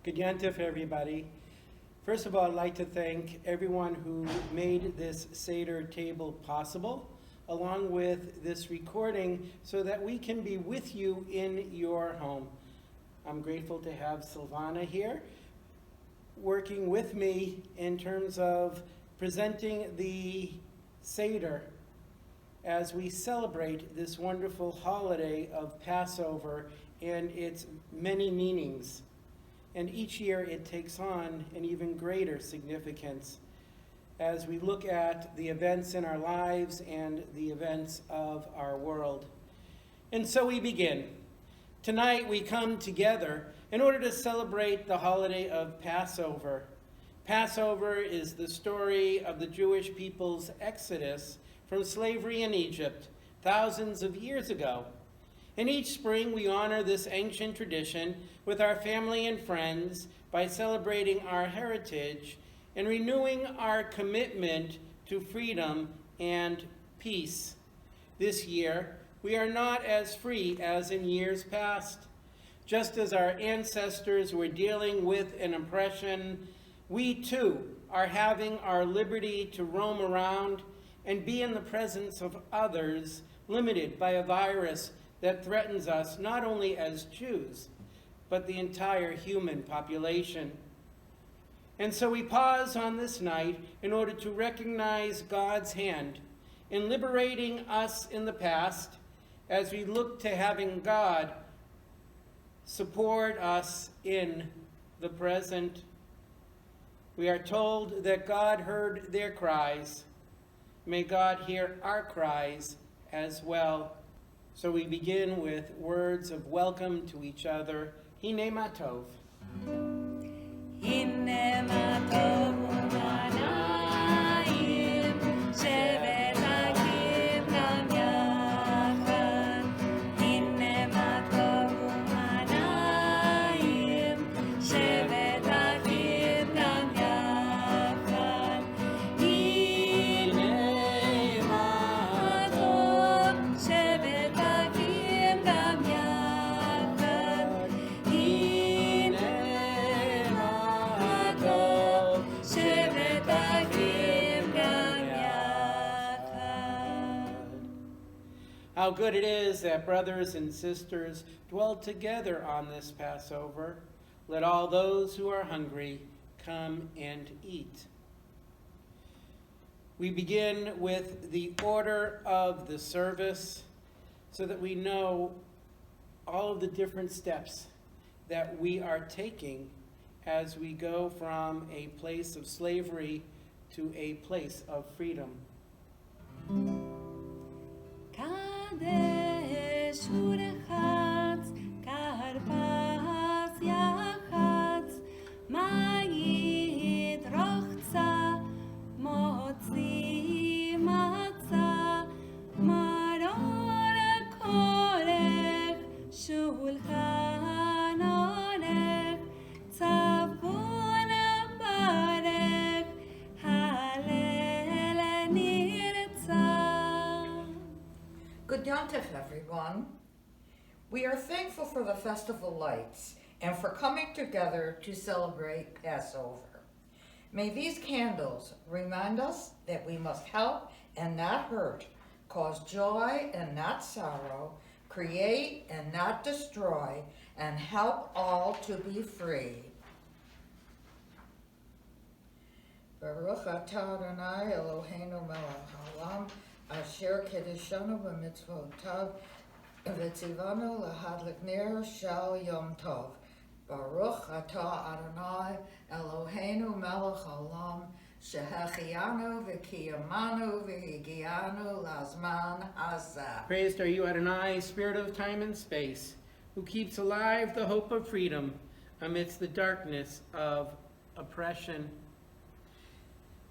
Good Yantif, everybody. First of all, I'd like to thank everyone who made this Seder table possible, along with this recording, so that we can be with you in your home. I'm grateful to have Silvana here, working with me in terms of presenting the Seder as we celebrate this wonderful holiday of Passover and its many meanings. And each year it takes on an even greater significance as we look at the events in our lives and the events of our world. And so we begin. Tonight we come together in order to celebrate the holiday of Passover. Passover is the story of the Jewish people's exodus from slavery in Egypt thousands of years ago. And each spring we honor this ancient tradition with our family and friends by celebrating our heritage and renewing our commitment to freedom and peace. This year, we are not as free as in years past. Just as our ancestors were dealing with an oppression, we too are having our liberty to roam around and be in the presence of others, limited by a virus that threatens us not only as Jews, but the entire human population. And so we pause on this night in order to recognize God's hand in liberating us in the past as we look to having God support us in the present. We are told that God heard their cries. May God hear our cries as well. So we begin with words of welcome to each other. Hine ma tov. Hine ma tov u'manayim, shevet achim gam yachad. Hine ma tov u'manayim, shevet achim gam yachad. Hine ma tov, shevet achim gam yachad. Hine ma tov, shevet achim gam yachad. How good it is that brothers and sisters dwell together on this Passover. Let all those who are hungry come and eat. We begin with the order of the service so that we know all of the different steps that we are taking as we go from a place of slavery to a place of freedom. Kadesh u'rechatz, karpas yachatz, ma'id rochza, motzi matza, maror korech, shulchan orech, tzavon barech, halel nirtzah. Good Yontif, everyone. We are thankful for the festival lights and for coming together to celebrate Passover. May these candles remind us that we must help and not hurt, cause joy and not sorrow, create and not destroy, and help all to be free. Baruch atah Adonai Eloheinu melech haolam, asher kiddushanu b'mitzvotav, v'tzivanu lahadlik ner shel yom tov. Baruch atah Adonai Eloheinu melech haolam, shehechianu v'kiyamanu v'higianu lazman hazeh. Praised are you, Adonai, Spirit of time and space, who keeps alive the hope of freedom amidst the darkness of oppression.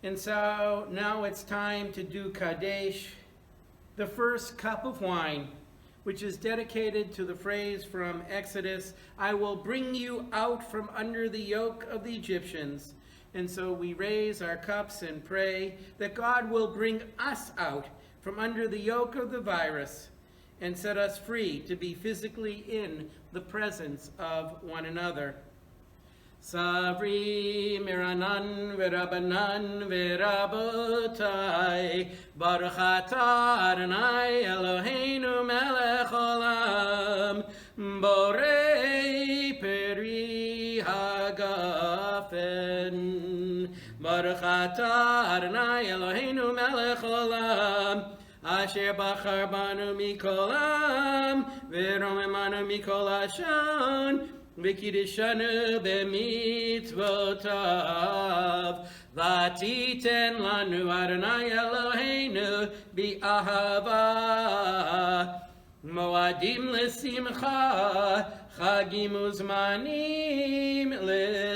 And so now it's time to do Kadesh, the first cup of wine, which is dedicated to the phrase from Exodus, I will bring you out from under the yoke of the Egyptians. And so we raise our cups and pray that God will bring us out from under the yoke of the virus and set us free to be physically in the presence of one another. Savri Miranan Virabanan Virabotai Baruch atah Adonai Eloheinu melech olam Borei peri hagafen Baruch atah Adonai Eloheinu melech olam Asher bachar banu mikol am V'romemanu mikol hashon V'kiddushanu b'mitzvotav V'titen lanu Adonai Eloheinu bi'ahava Moadim l'simcha Chagim uzmanim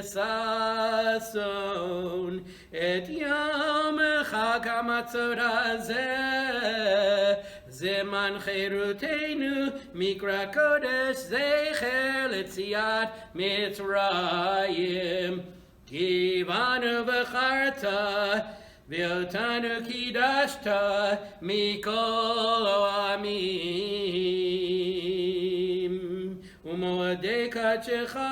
l'sason Et yom chag hamatzot hazeh Zeman cherutenu mikra kodesh zecher letziat Mitzrayim Kivanu v'charta V'otanu kidashta mikol oamim Umoadei kachecha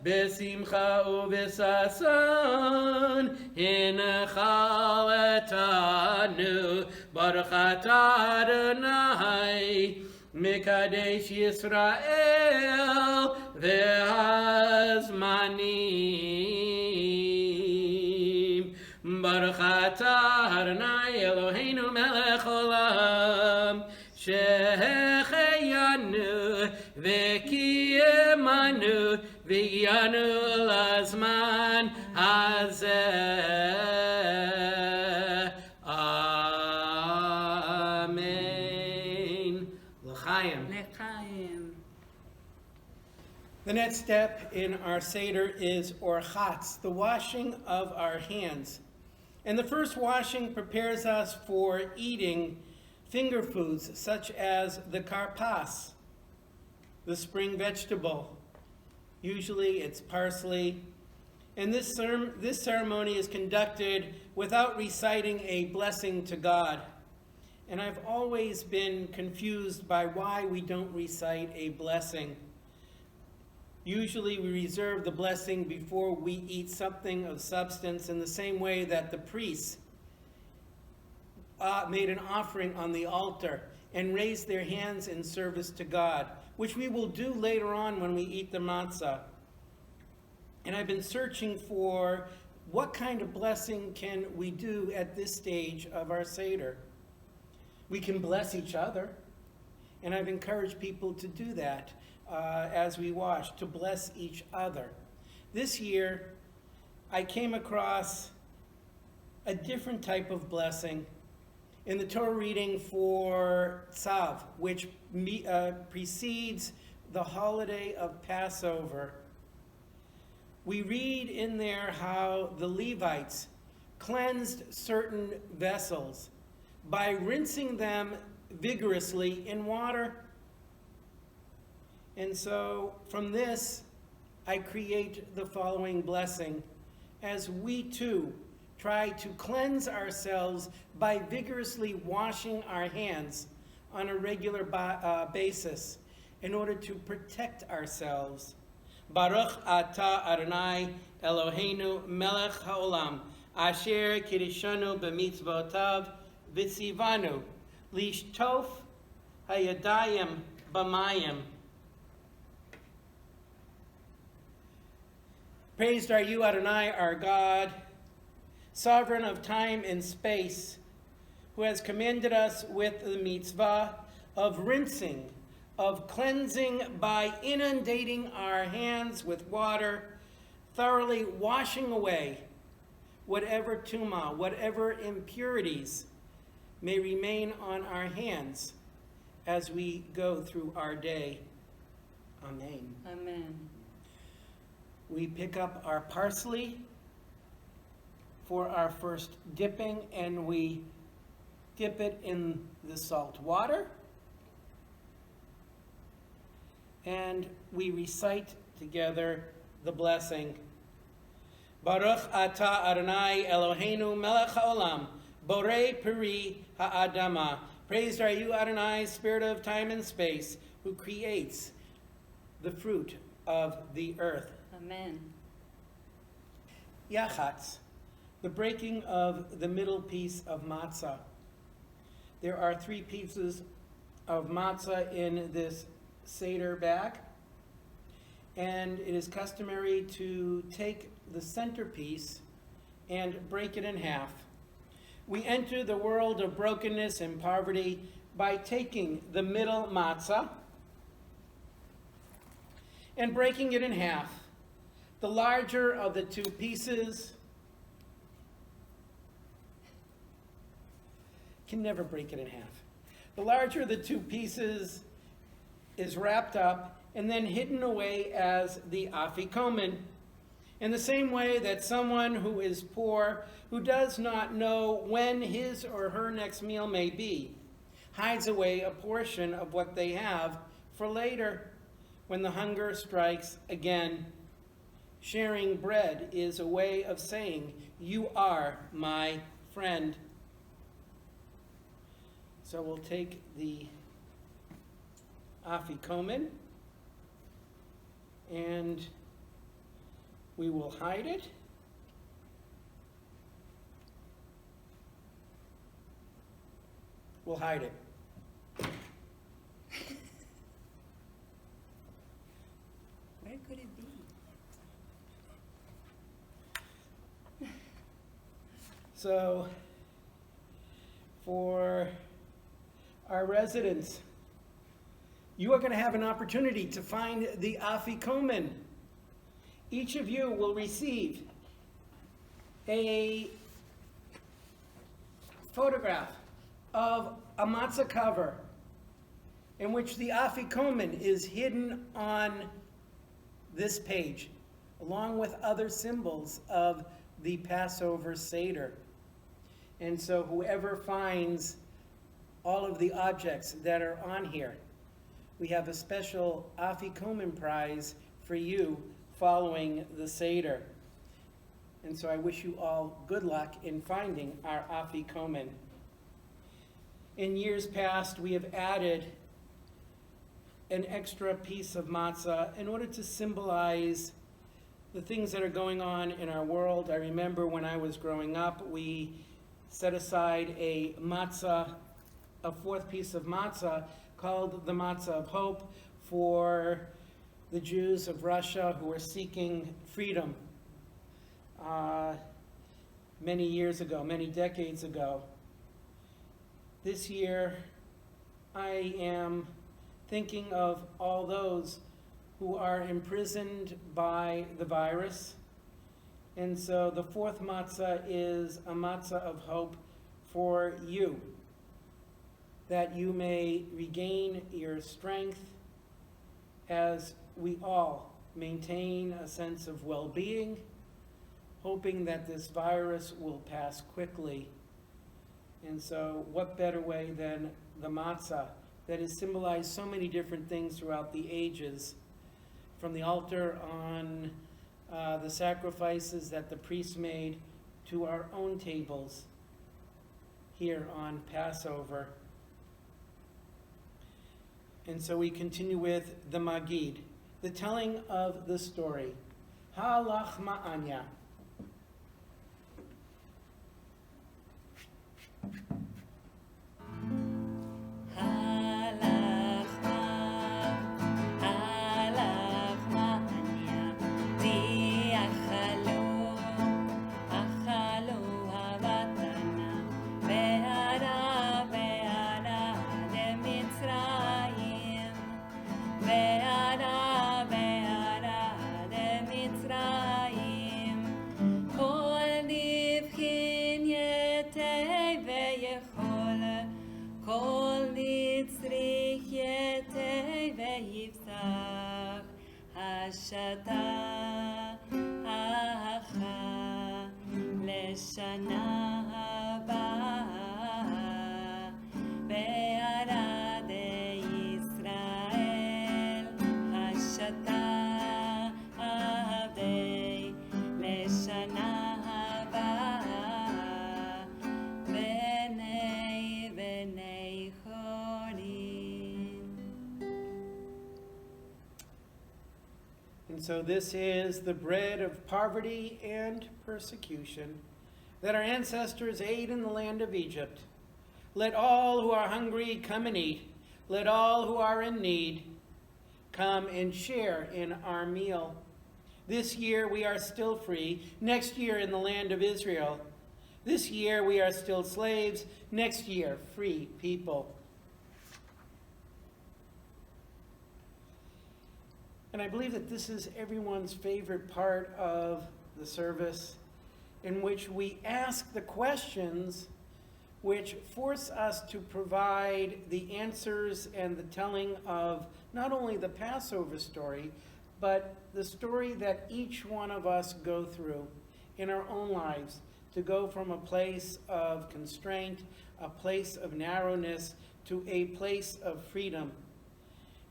besimcha ubesason Hinechal etanu Baruch atah Adonai Mekadesh Yisrael Ve'hazmanim Baruch atah Adonai Eloheinu melech olam Shehecheyanu V'kiyemanu V'yanu lazman hazeh Amen. L'chaim. L'chaim. The next step in our Seder is orchatz, the washing of our hands. And the first washing prepares us for eating finger foods such as the karpas, the spring vegetable. Usually it's parsley. And this ceremony is conducted without reciting a blessing to God. And I've always been confused by why we don't recite a blessing. Usually we reserve the blessing before we eat something of substance in the same way that the priests made an offering on the altar and raised their hands in service to God, which we will do later on when we eat the matzah. And I've been searching for what kind of blessing can we do at this stage of our Seder. We can bless each other, and I've encouraged people to do that as we wash, to bless each other. This year, I came across a different type of blessing in the Torah reading for Tzav, which precedes the holiday of Passover. We read in there how the Levites cleansed certain vessels by rinsing them vigorously in water. And so from this, I create the following blessing as we too try to cleanse ourselves by vigorously washing our hands on a regular basis in order to protect ourselves. Baruch atah Adonai Eloheinu melech haolam asher kiddushanu b'mitzvotav v'tzivanu lishtof hayadayim b'mayim. Praised are you, Adonai, our God, sovereign of time and space, who has commanded us with the mitzvah of rinsing, of cleansing by inundating our hands with water, thoroughly washing away whatever tumah, whatever impurities may remain on our hands as we go through our day. Amen. Amen. We pick up our parsley for our first dipping, and we dip it in the salt water. And we recite together the blessing. Baruch atah Adonai Eloheinu melech haolam, borei peri ha'adama. Praised are you, Adonai, Spirit of time and space, who creates the fruit of the earth. Amen. Yachatz, the breaking of the middle piece of matzah. There are 3 pieces of matzah in this Seder bag, and it is customary to take the centerpiece and break it in half. We enter the world of brokenness and poverty by taking the middle matzah and breaking it in half. The larger of the 2 pieces can never break it in half. The larger of the 2 pieces is wrapped up and then hidden away as the afikomen, in the same way that someone who is poor, who does not know when his or her next meal may be, hides away a portion of what they have for later, when the hunger strikes again. Sharing bread is a way of saying, you are my friend. So we'll take the afikomen and we will hide it. We'll hide it. Where could it be? So, for our residents, you are going to have an opportunity to find the afikomen. Each of you will receive a photograph of a matzah cover in which the afikomen is hidden on this page, along with other symbols of the Passover Seder. And so whoever finds all of the objects that are on here, we have a special afikomen prize for you following the Seder. And so I wish you all good luck in finding our afikomen. In years past, we have added an extra piece of matzah in order to symbolize the things that are going on in our world. I remember when I was growing up, we set aside a matzah, a 4th piece of matzah, called the matzah of hope, for the Jews of Russia who are seeking freedom many years ago, many decades ago. This year, I am thinking of all those who are imprisoned by the virus. And so the 4th matzah is a matzah of hope for you, that you may regain your strength as we all maintain a sense of well-being, hoping that this virus will pass quickly. And so what better way than the matzah that has symbolized so many different things throughout the ages, from the altar on the sacrifices that the priests made to our own tables here on Passover. And so we continue with the Magid, the telling of the story. Halach ma'anya. Shata acha leshana haba be'arad Yisrael hashata avdei leshana haba b'nei chorin. And so this is the bread of poverty and persecution that our ancestors ate in the land of Egypt. Let all who are hungry come and eat. Let all who are in need come and share in our meal. This year we are still free. Next year in the land of Israel. This year we are still slaves. Next year, free people. And I believe that this is everyone's favorite part of the service, in which we ask the questions which force us to provide the answers and the telling of not only the Passover story, but the story that each one of us go through in our own lives, to go from a place of constraint, a place of narrowness, to a place of freedom.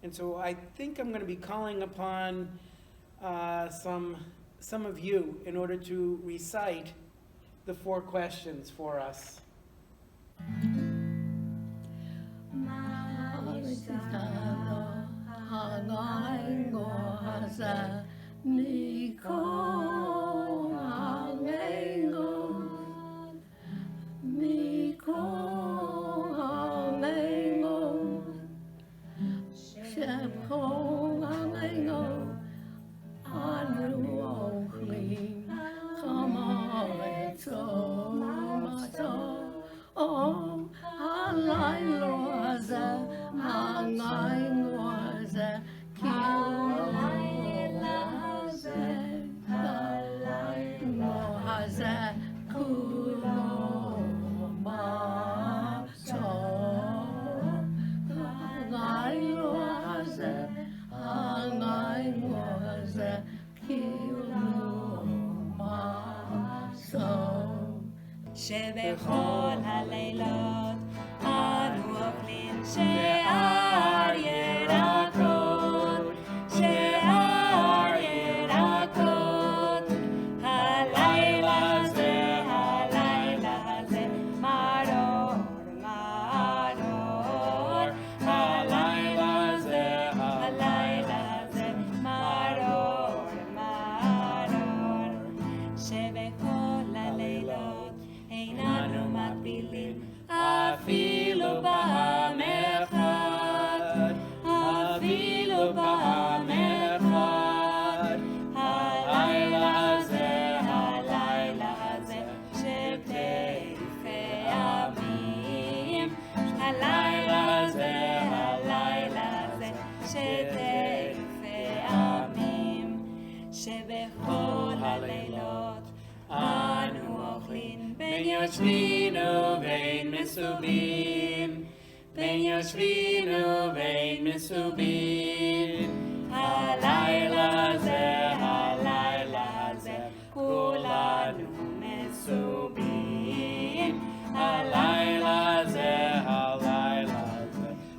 And so I think I'm going to be calling upon some of you in order to recite the 4 questions for us. שבכל הלילות אנו אוכלים שאר ירקות, שאר ירקות. הלילה הזה מרור, מרור. הלילה הזה מרור, מרור. שבכל הלילות איננו מגבילים אפילו פעם אחת, אפילו פעם אחת. הלילה הזה של תפי ימים, הלילה הזה של תפי ימים, שבכל הלילות אנו אוכלים בין יושבים ובין מסובים, בין יושבים ובין מסובים. הלילה הזה כולנו מסובים, הלילה הזה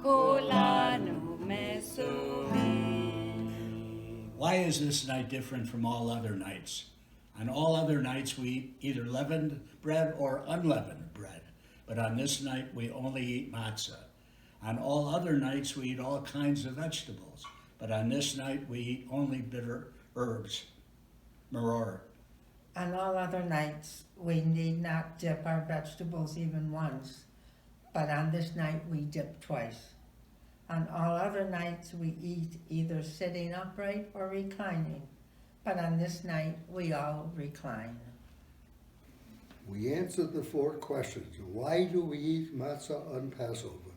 כולנו מסובים. Why is this night different from all other nights? On all other nights we eat either leavened bread or unleavened bread, but on this night we only eat matzah. On all other nights we eat all kinds of vegetables, but on this night we eat only bitter herbs, maror. On all other nights we need not dip our vegetables even once, but on this night we dip twice. On all other nights we eat either sitting upright or reclining, but on this night we all recline. We answered the 4 questions. Why do we eat matzah on Passover?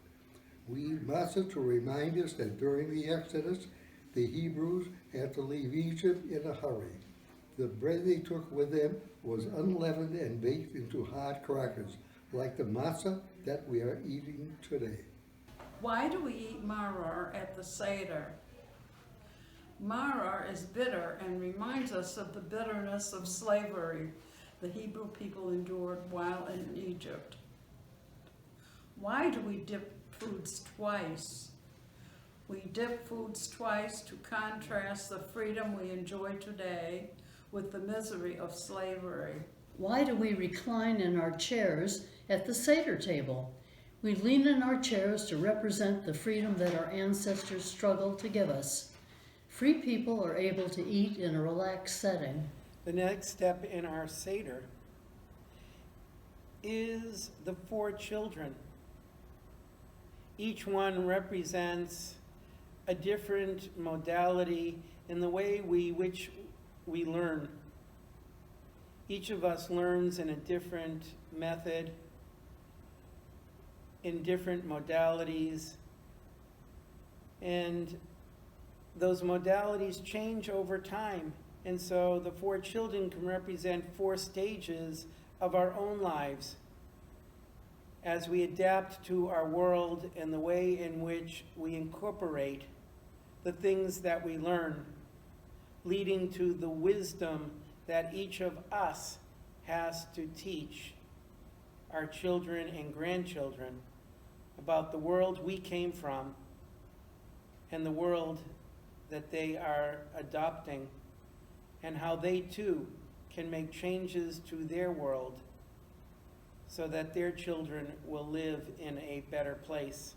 We eat matzah to remind us that during the Exodus, the Hebrews had to leave Egypt in a hurry. The bread they took with them was unleavened and baked into hard crackers, like the matzah that we are eating today. Why do we eat maror at the Seder? Maror is bitter and reminds us of the bitterness of slavery the Hebrew people endured while in Egypt. Why do we dip foods twice? We dip foods twice to contrast the freedom we enjoy today with the misery of slavery. Why do we recline in our chairs at the Seder table? We lean in our chairs to represent the freedom that our ancestors struggled to give us. Free people are able to eat in a relaxed setting. The next step in our Seder is the 4 children. Each one represents a different modality in the way which we learn. Each of us learns in a different method, in different modalities, and those modalities change over time. And so the 4 children can represent 4 stages of our own lives as we adapt to our world and the way in which we incorporate the things that we learn, leading to the wisdom that each of us has to teach our children and grandchildren about the world we came from and the world that they are adopting, and how they too can make changes to their world so that their children will live in a better place.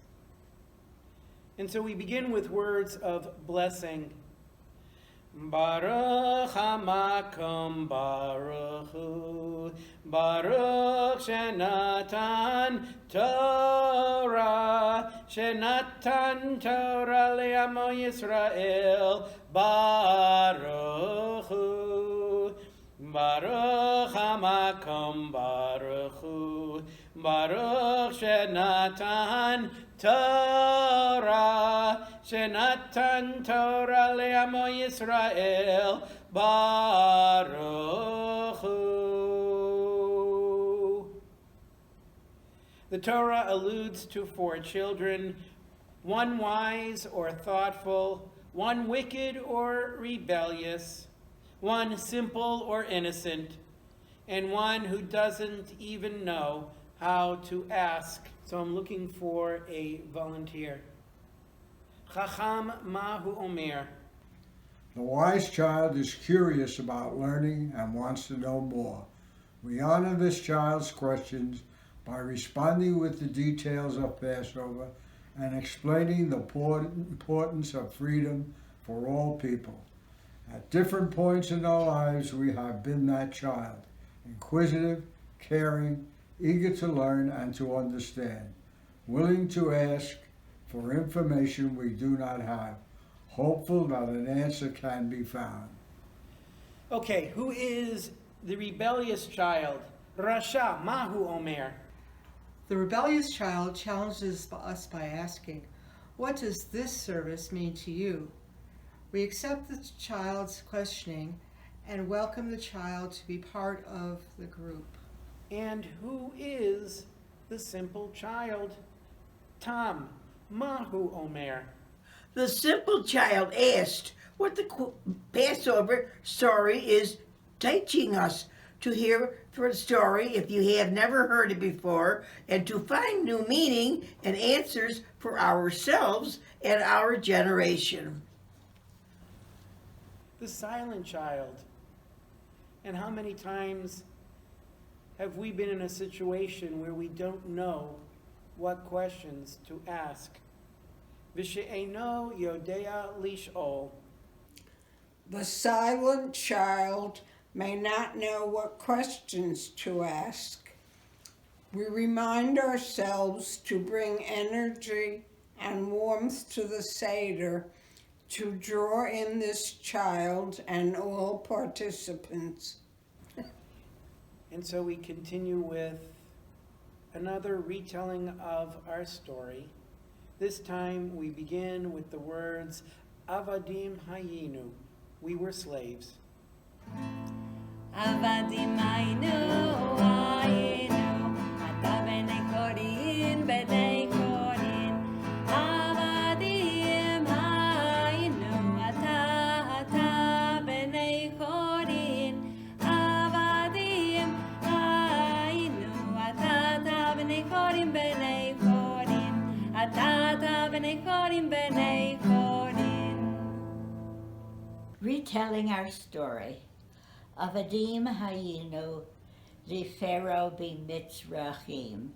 And so we begin with words of blessing. Baruch hamakom baruch hu, Baruch shenatan Torah, shenatan Torah le'amo Yisrael, Baruch hu, Baruch hamakom baruch hu, Baruch shenatan Torah, shenatan Torah le'amo Yisrael, Baruch hu. The Torah alludes to 4 children, one wise or thoughtful, one wicked or rebellious, one simple or innocent, and one who doesn't even know how to ask. So I'm looking for a volunteer. Chacham Mahu Omer. The wise child is curious about learning and wants to know more. We honor this child's questions by responding with the details of Passover and explaining the importance of freedom for all people. At different points in our lives, we have been that child, inquisitive, caring, eager to learn and to understand, willing to ask for information we do not have, hopeful that an answer can be found. Okay, who is the rebellious child? Rasha Mahu Omer. The rebellious child challenges us by asking, "What does this service mean to you?" We accept the child's questioning and welcome the child to be part of the group. And who is the simple child? Tam Mahu Omer. The simple child asked what the Passover story is teaching us, to hear for the story if you have never heard it before, and to find new meaning and answers for ourselves and our generation. The silent child. And how many times have we been in a situation where we don't know what questions to ask? V'she'eno yodea lish'ol. The silent child may not know what questions to ask. We remind ourselves to bring energy and warmth to the Seder to draw in this child and all participants. And so we continue with another retelling of our story. This time we begin with the words, Avadim Hayinu, we were slaves. Avadim haynu, haynu, ata b'nei korin, b'nei korin. Avadim haynu, ata b'nei korin. Avadim haynu, ata b'nei korin, b'nei korin. Ata b'nei korin, b'nei korin. Retelling our story. Avadim hayinu Pharaoh b'Mitzrayim.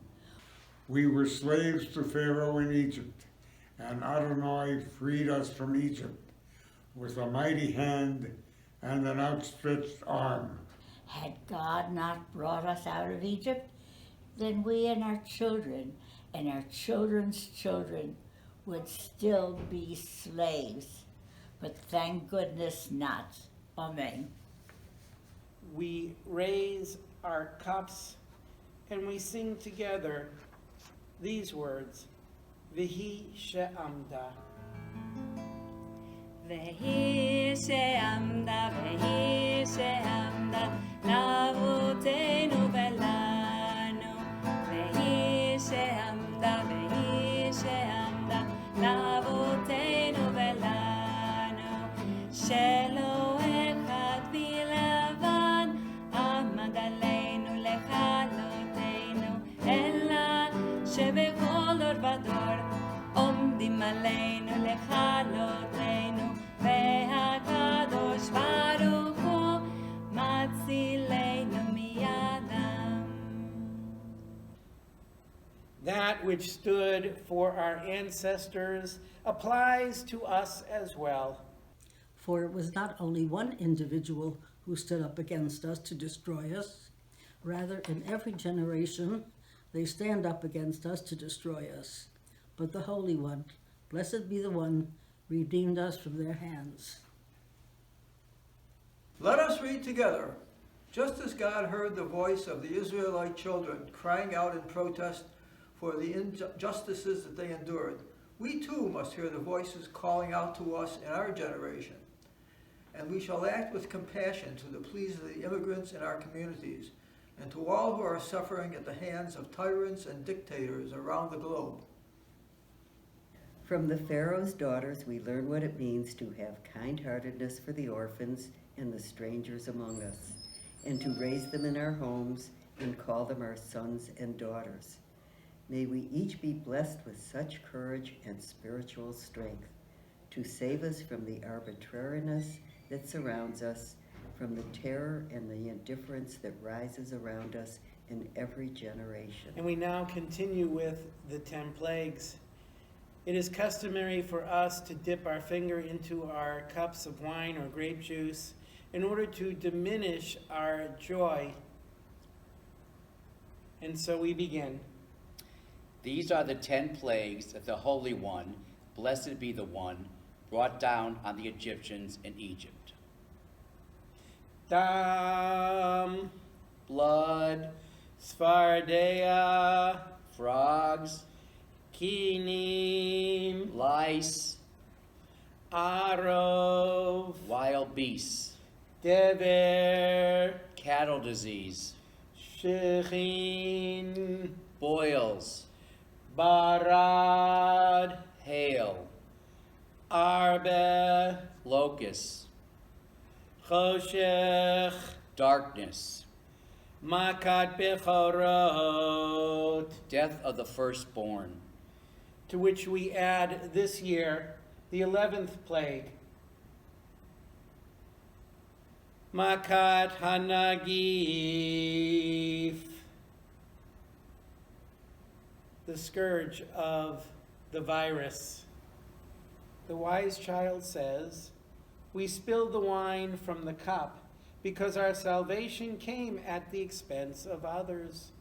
We were slaves to Pharaoh in Egypt, and Adonai freed us from Egypt. with a mighty hand and an outstretched arm. Had God not brought us out of Egypt, then we and our children's children would still be slaves. But thank goodness not. Amen. We raise our cups and we sing together these words, Vihi she'amda. והיא שעמדה, והיא שעמדה, לאבותינו ולנו. והיא שעמדה, והיא שעמדה, לאבותינו ולנו. שלא אחד בלבד עמד עלינו לכלותנו, אלא שבכל דור ודור עומדים עלינו לכלותנו. והקדוש ברוך הוא מצילנו מידם. That which stood for our ancestors applies to us as well. For it was not only one individual who stood up against us to destroy us. Rather, in every generation, they stand up against us to destroy us. But the Holy One, blessed be the one, redeemed us from their hands. Let us read together. Just as God heard the voice of the Israelite children crying out in protest for the injustices that they endured, we too must hear the voices calling out to us in our generation. And we shall act with compassion to the pleas of the immigrants in our communities and to all who are suffering at the hands of tyrants and dictators around the globe. From the Pharaoh's daughters, we learn what it means to have kind-heartedness for the orphans and the strangers among us, and to raise them in our homes and call them our sons and daughters. May we each be blessed with such courage and spiritual strength to save us from the arbitrariness that surrounds us, from the terror and the indifference that rises around us in every generation. And we now continue with the 10 plagues. It is customary for us to dip our finger into our cups of wine or grape juice in order to diminish our joy. And so we begin. These are the 10 plagues that the Holy One, blessed be the one, brought down on the Egyptians in Egypt. Dam, Blood, Sfardea, frogs, Kinim, lice, Arov, wild beasts, Dever, cattle disease, Shechin, boils, Barad, hail, Arbe, locusts, Choshech, darkness, Makat Bechorot, death of the firstborn, to which we add this year the 11th plague, Makat Hanagif, the scourge of the virus. The wise child says, we spilled the wine from the cup because our salvation came at the expense of others.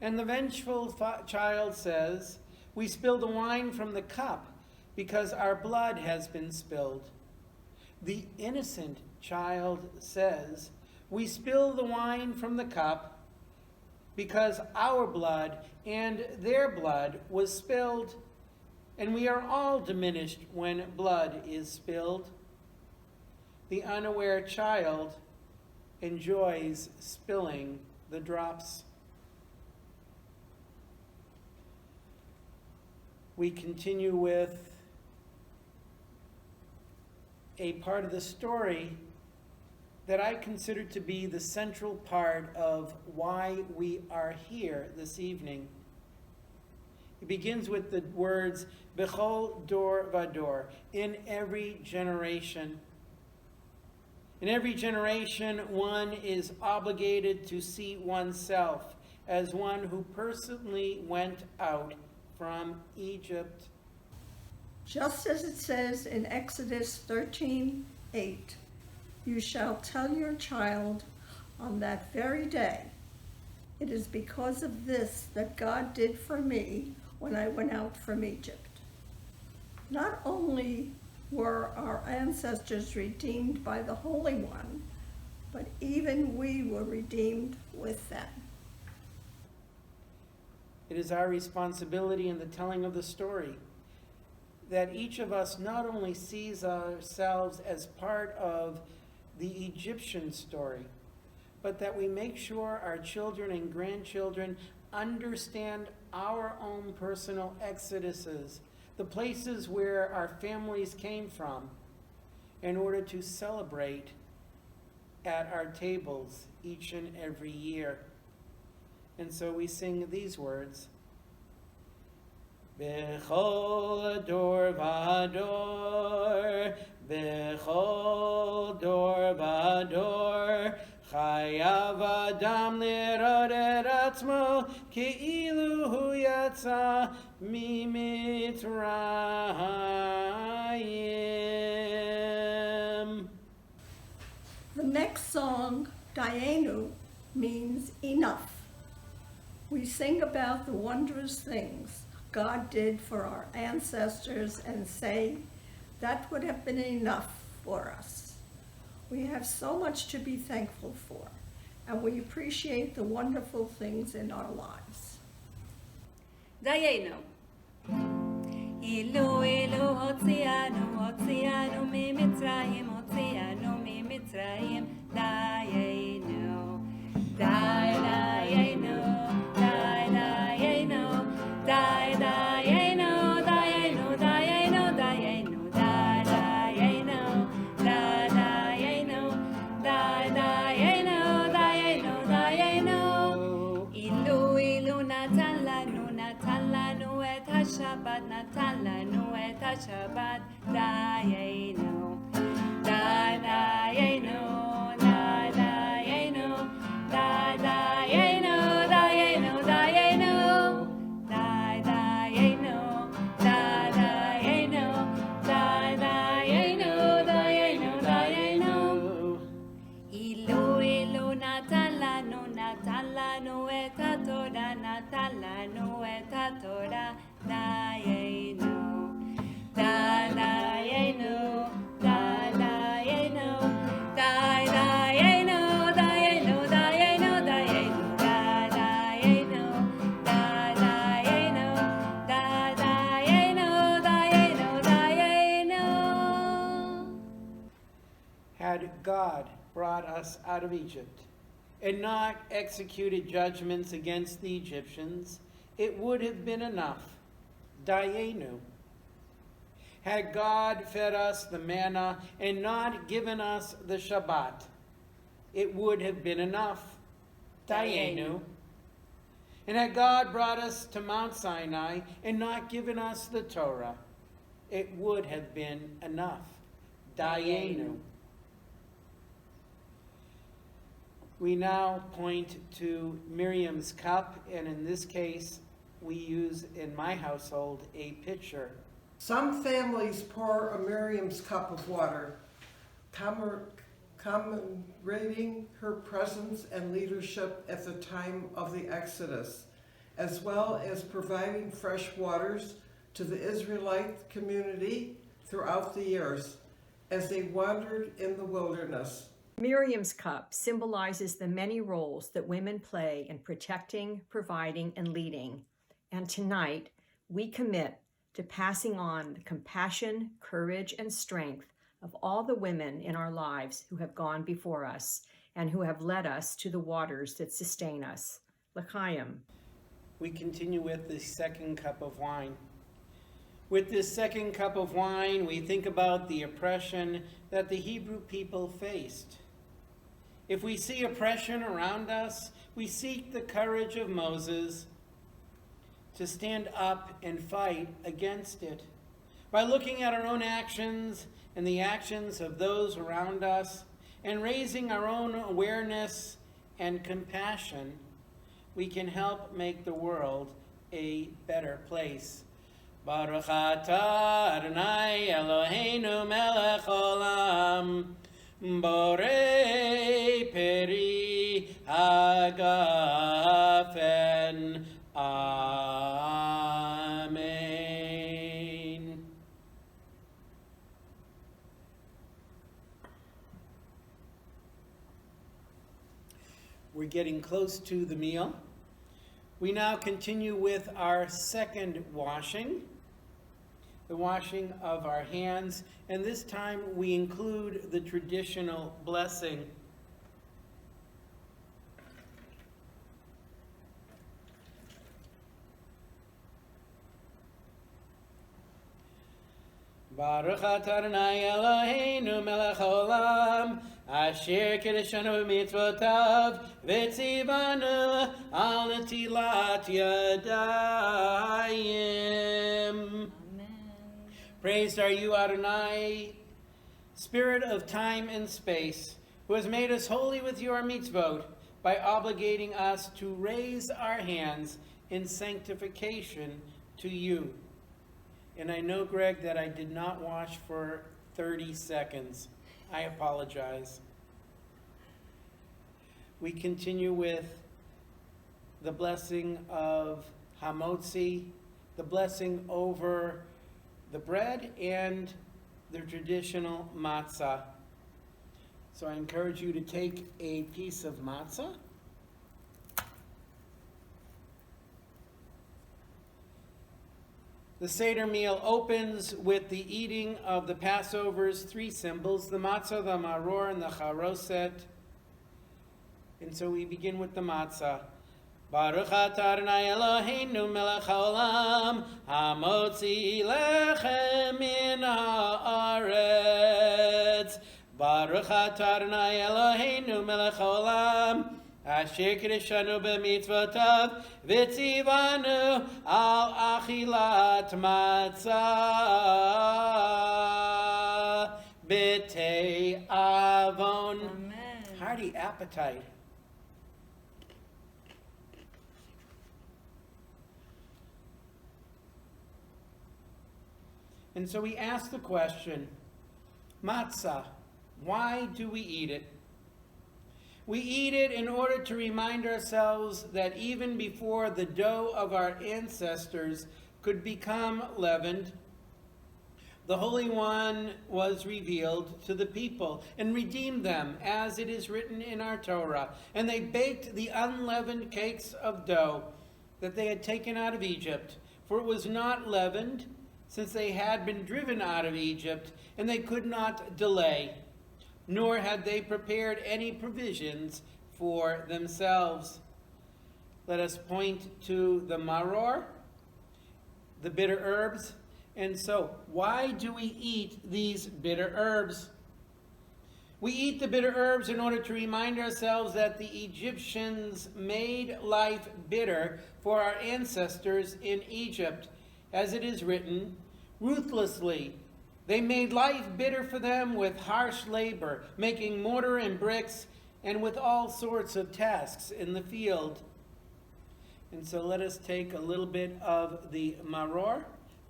And the vengeful child says, we spilled the wine from the cup because our blood has been spilled. The innocent child says, we spill the wine from the cup because our blood and their blood was spilled, and we are all diminished when blood is spilled. The unaware child enjoys spilling the drops. We continue with a part of the story that I consider to be the central part of why we are here this evening. It begins with the words, Bechol dor vador, in every generation. In every generation, one is obligated to see oneself as one who personally went out from Egypt. Just as it says in Exodus 13:8, you shall tell your child on that very day, it is because of this that God did for me when I went out from Egypt. Not only were our ancestors redeemed by the Holy One, but even we were redeemed with them. It is our responsibility in the telling of the story that each of us not only sees ourselves as part of the Egyptian story, but that we make sure our children and grandchildren understand our own personal exoduses, the places where our families came from, in order to celebrate at our tables each and every year. And so we sing these words. Bechol dor vador, bechol dor vador, chayav adam lirod et atzmo, ke'ilu hu yatsa mimitzrayim. The next song, Dayenu, means enough. We sing about the wondrous things God did for our ancestors and say that would have been enough for us. We have so much to be thankful for, and we appreciate the wonderful things in our lives. Dayenu. Ilu ilu hotzianu mimitzrayim Dayenu. Dayenu. Shabbat natan lanu et Shabbat Dayenu, Dayenu, Dayenu, Dayenu, Dayenu, Dayenu, Dayenu, Dayenu, Dayenu, Dayenu, Dayenu. Ilu ilu natan lanu et Torah, natan lanu et Torah. Dayenu, Dayenu, Dayenu, Dayenu, Dayenu, Dayenu, Dayenu, Dayenu, Dayenu, Dayenu, Dayenu. Had God brought us out of Egypt and not executed judgments against the Egyptians, it would have been enough. Dayenu. Had God fed us the manna and not given us the Shabbat, it would have been enough. Dayenu. And had God brought us to Mount Sinai and not given us the Torah, it would have been enough. Dayenu. We now point to Miriam's cup, and in this case, we use in my household a pitcher. Some families pour a Miriam's cup of water, commemorating her presence and leadership at the time of the Exodus, as well as providing fresh waters to the Israelite community throughout the years as they wandered in the wilderness. Miriam's cup symbolizes the many roles that women play in protecting, providing, and leading. And tonight, we commit to passing on the compassion, courage, and strength of all the women in our lives who have gone before us and who have led us to the waters that sustain us. L'chaim. We continue with the second cup of wine. With this second cup of wine, we think about the oppression that the Hebrew people faced. If we see oppression around us, we seek the courage of Moses to stand up and fight against it. By looking at our own actions and the actions of those around us, and raising our own awareness and compassion, we can help make the world a better place Baruch atah Adonai Eloheinu melech olam, borei peri hagafen. Amen. We're getting close to the meal. We now continue with our second washing, the washing of our hands, and this time we include the traditional blessing. Baruch atah Adonai Eloheinu melech haolam, asher kiddushanu b'mitzvotav, v'tzivanu al netilat yadayim. Praised are you, Adonai, Spirit of time and space, who has made us holy with your mitzvot by obligating us to raise our hands in sanctification to you. And I know, Greg, that I did not wash for 30 seconds. I apologize. We continue with the blessing of hamotzi, the blessing over the bread and the traditional matzah. So I encourage you to take a piece of matzah. The Seder meal opens with the eating of the Passover's three symbols, the matzah, the maror, and the charoset. And so we begin with the matzah. Baruch atah Adonai Eloheinu melech haolam, hamotzi lechem min haaretz. Baruch atah Adonai Eloheinu melech haolam, asher kiddushanu b'mitzvotav, v'tzivanu al achilat matzah b'tei avon. Amen. Hearty appetite. And so we ask the question, matzah, why do we eat it? We eat it in order to remind ourselves that even before the dough of our ancestors could become leavened, the Holy One was revealed to the people and redeemed them, as it is written in our Torah. And they baked the unleavened cakes of dough that they had taken out of Egypt, for it was not leavened, since they had been driven out of Egypt, and they could not delay, nor had they prepared any provisions for themselves. Let us point to the maror, the bitter herbs. And so, why do we eat these bitter herbs? We eat the bitter herbs in order to remind ourselves that the Egyptians made life bitter for our ancestors in Egypt. As it is written, ruthlessly, they made life bitter for them with harsh labor, making mortar and bricks, and with all sorts of tasks in the field. And so let us take a little bit of the maror,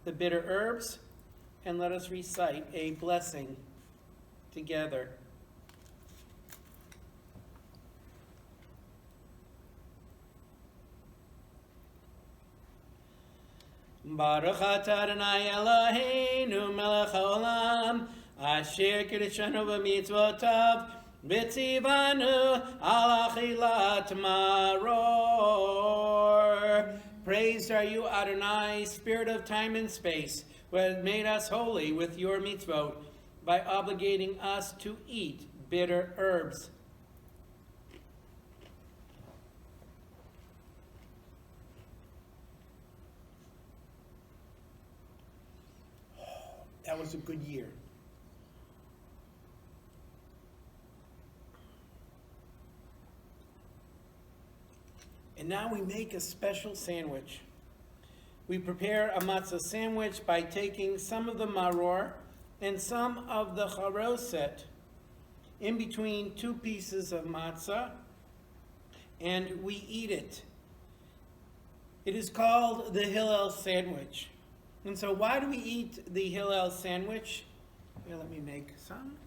the bitter herbs, and let us recite a blessing together. Baruch atah Adonai Eloheinu melech haolam, asher kiddushanu b'mitzvotav, v'tzivanu al achilat maror. Praised are you, Adonai, Spirit of time and space, who has made us holy with your mitzvot by obligating us to eat bitter herbs. That was a good year. And now we make a special sandwich. We prepare a matzah sandwich by taking some of the maror and some of the charoset in between two pieces of matzah, and we eat it. It is called the Hillel sandwich. And so why do we eat the Hillel sandwich? Here, let me make some.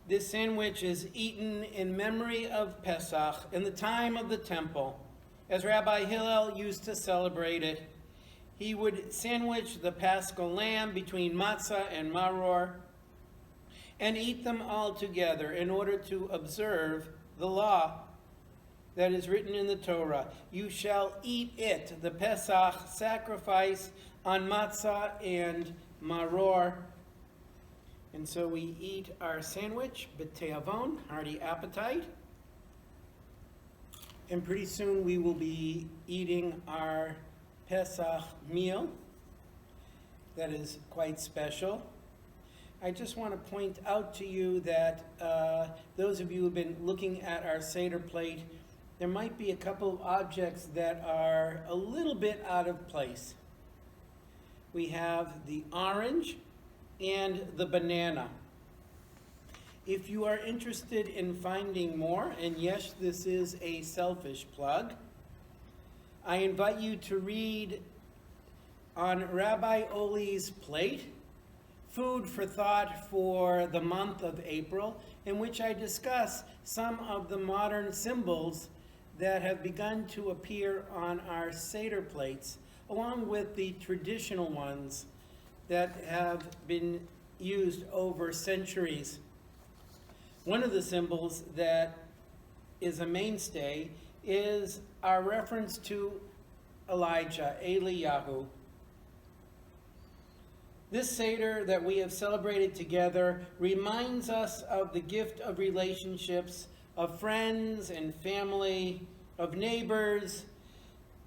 This sandwich is eaten in memory of Pesach in the time of the temple, as Rabbi Hillel used to celebrate it. He would sandwich the Paschal lamb between matzah and maror and eat them all together in order to observe the law that is written in the Torah. You shall eat it, the Pesach sacrifice on matzah and maror. And so we eat our sandwich, b'teavon, hearty appetite. And pretty soon we will be eating our Pesach meal. That is quite special. I just want to point out to you that those of you who have been looking at our Seder plate, there might be a couple of objects that are a little bit out of place. We have the orange and the banana. If you are interested in finding more, and yes, this is a selfish plug, I invite you to read on Rabbi Oli's plate, Food for Thought for the month of April, in which I discuss some of the modern symbols that have begun to appear on our Seder plates, along with the traditional ones that have been used over centuries. One of the symbols that is a mainstay is our reference to Elijah, Eliyahu. This Seder that we have celebrated together reminds us of the gift of relationships, of friends and family, of neighbors,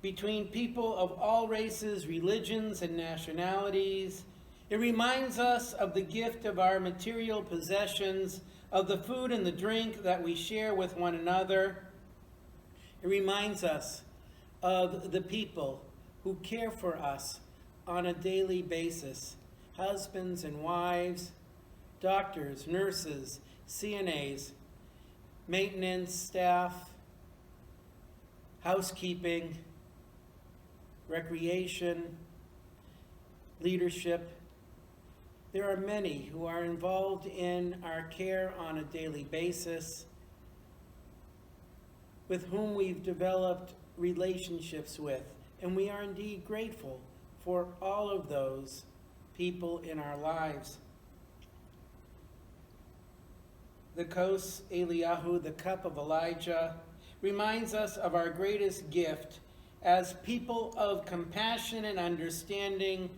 between people of all races, religions, and nationalities. It reminds us of the gift of our material possessions, of the food and the drink that we share with one another. It reminds us of the people who care for us on a daily basis, husbands and wives, doctors, nurses, CNAs, maintenance staff, housekeeping, recreation, leadership. There are many who are involved in our care on a daily basis, with whom we've developed relationships with, and we are indeed grateful for all of those people in our lives. The kos Eliyahu, the cup of Elijah, reminds us of our greatest gift as people of compassion and understanding,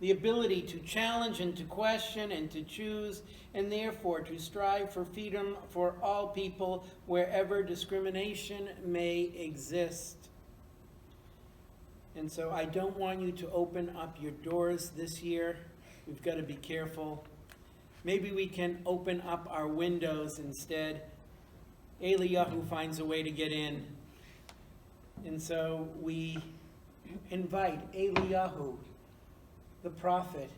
the ability to challenge and to question and to choose, and therefore to strive for freedom for all people wherever discrimination may exist. And so I don't want you to open up your doors this year. We've got to be careful. Maybe we can open up our windows instead. Eliyahu finds a way to get in. And so we invite Eliyahu, the prophet,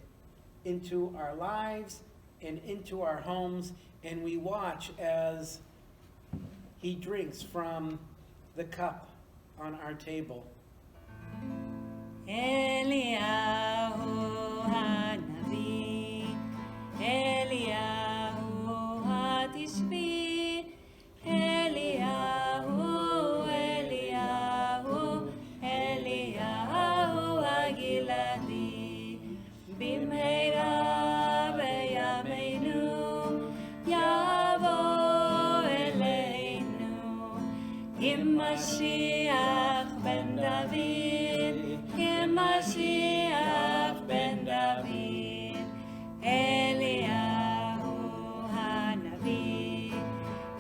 into our lives and into our homes, and we watch as he drinks from the cup on our table. Eliyahu Hanavi, Eliyahu Hatishbi, Eliyahu, Eliyahu, Eliyahu Hagiladi, Bimheira beyameinu, Yavo Eleinu, Mashiach ben David, Mashiach ben David, Eliyahu Hanavi,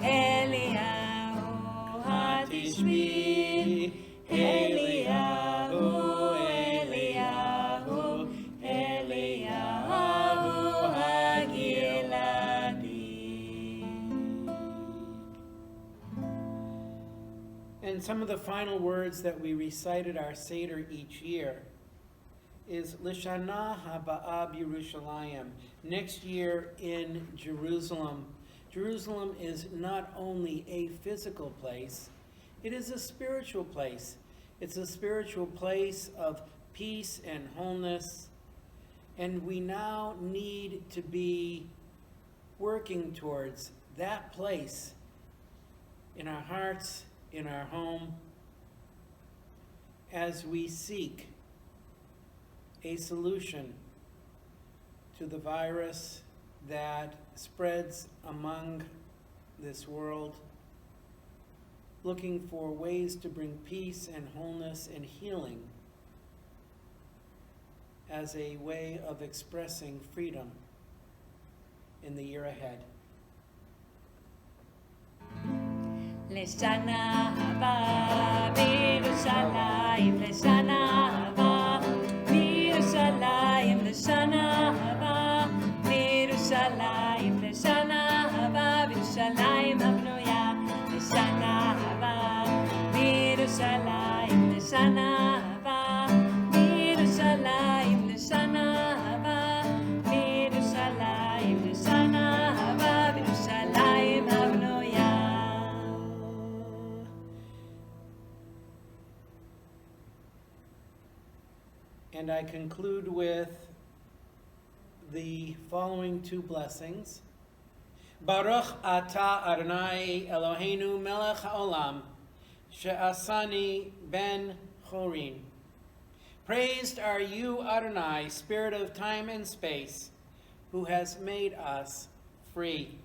Eliyahu Hatishbi, Eliyahu, Eliyahu, Eliyahu Hagiladi. And some of the final words that we recite at our Seder each year is Lishana Haba Yerushalayim, next year in Jerusalem. Jerusalem is not only a physical place, it is a spiritual place. It's a spiritual place of peace and wholeness, and we now need to be working towards that place in our hearts, in our home, as we seek a solution to the virus that spreads among this world, looking for ways to bring peace and wholeness and healing as a way of expressing freedom in the year ahead. Leshana haba b'Yerushalayim, Leshana haba b'Yerushalayim, Leshana haba b'Yerushalayim, Leshana haba b'Yerushalayim habnuya, Leshana haba b'Yerushalayim, Leshana haba b'Yerushalayim, Leshana haba b'Yerushalayim, Leshana haba b'Yerushalayim habnuya. And I conclude with the following two blessings. Baruch atah Adonai Eloheinu melech haolam, she'asani ben chorin. Praised are you, Adonai, Spirit of time and space, who has made us free.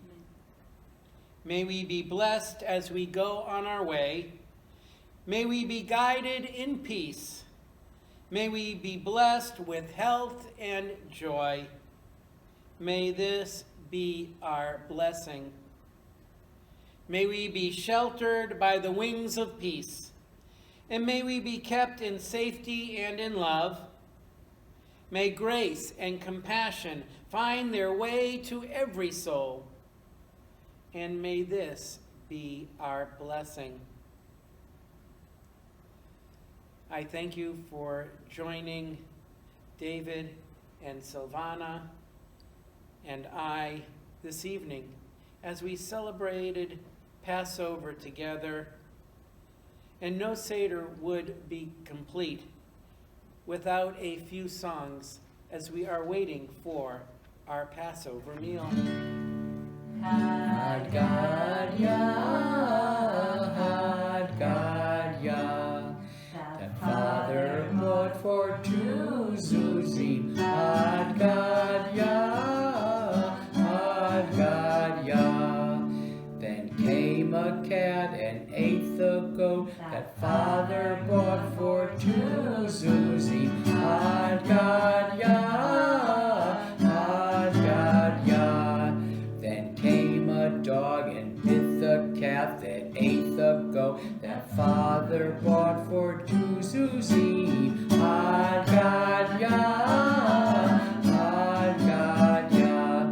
May we be blessed as we go on our way. May we be guided in peace. May we be blessed with health and joy. May this be our blessing. May we be sheltered by the wings of peace, and may we be kept in safety and in love. May grace and compassion find their way to every soul, and may this be our blessing. I thank you for joining David and Silvana and I this evening as we celebrated Passover together. And no Seder would be complete without a few songs as we are waiting for our Passover meal. Had God Yah, had God Yah, that Father bought for two zuzim. Had God Yah, had God Yah. Then came a cat and ate the goat that Father bought for two zuzim. Had God Yah, had God Yah. Then came a dog and bit the calf that ate the goat that Father bought for two zuzim. Had God Yah, had God Yah.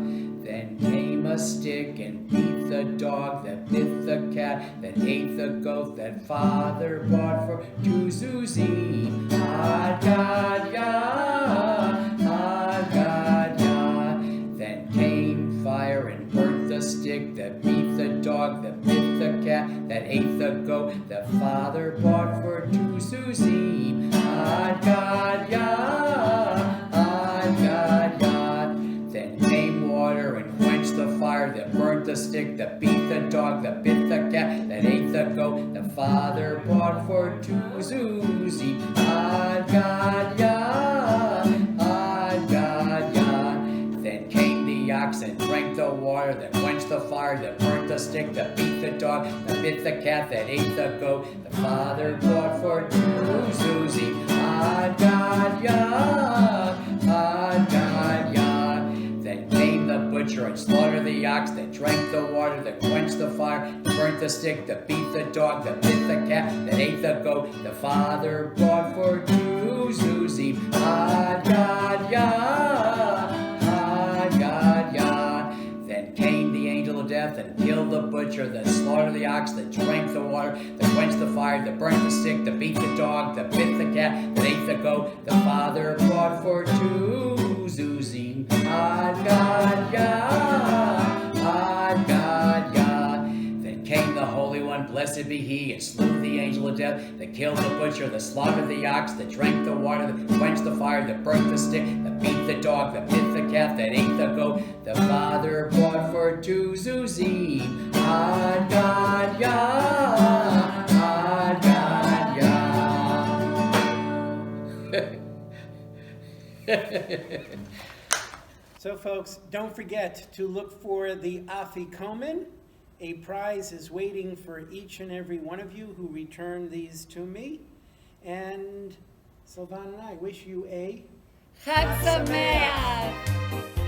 Then came a stick and beat the dog that bit the cat that ate the goat that Father bought for two zuzim. Had God Yah, had God Yah. Then came fire and burnt the stick that beat the dog that bit the cat that ate the goat that Father bought for two zuzim. Had God Yah, had God Yah. Then came water and quenched the fire that burnt the stick that beat the dog that bit the cat that ate the goat that Father bought for two zuzim. Had God Yah, had God Yah. Then came the ox and drank the water that quenched the fire that burnt the stick that beat the dog that bit the cat that ate the goat the Father bought for two zuzim. Had God Yah, had God Yah. Then came the butcher and slaughtered the ox that drank the water that quenched the fire that burnt the stick that beat the dog that bit the cat that ate the goat the Father bought for two zuzim. Had God Yah, had God Yah. Then came the angel of death and killed the butcher, that slaughtered the ox, that drank the water, that quenched the fire, that burnt the stick, that beat the dog, that bit the cat, that ate the goat. The Father brought for two Zuzim. Ad God, Yah, Ad God, Yah. Then came the Holy One, blessed be He, and slew the angel of death, that killed the butcher, that slaughtered the ox, that drank the water, that quenched the fire, that burnt the stick, that beat the dog, that bit the calf, that ate the goat. The Father brought for two Zuzim. Ad God, Yah, Ad God, Yah. So folks, don't forget to look for the Afikomen. A prize is waiting for each and every one of you who return these to me. And Sylvan and I wish you a Chag Sameach.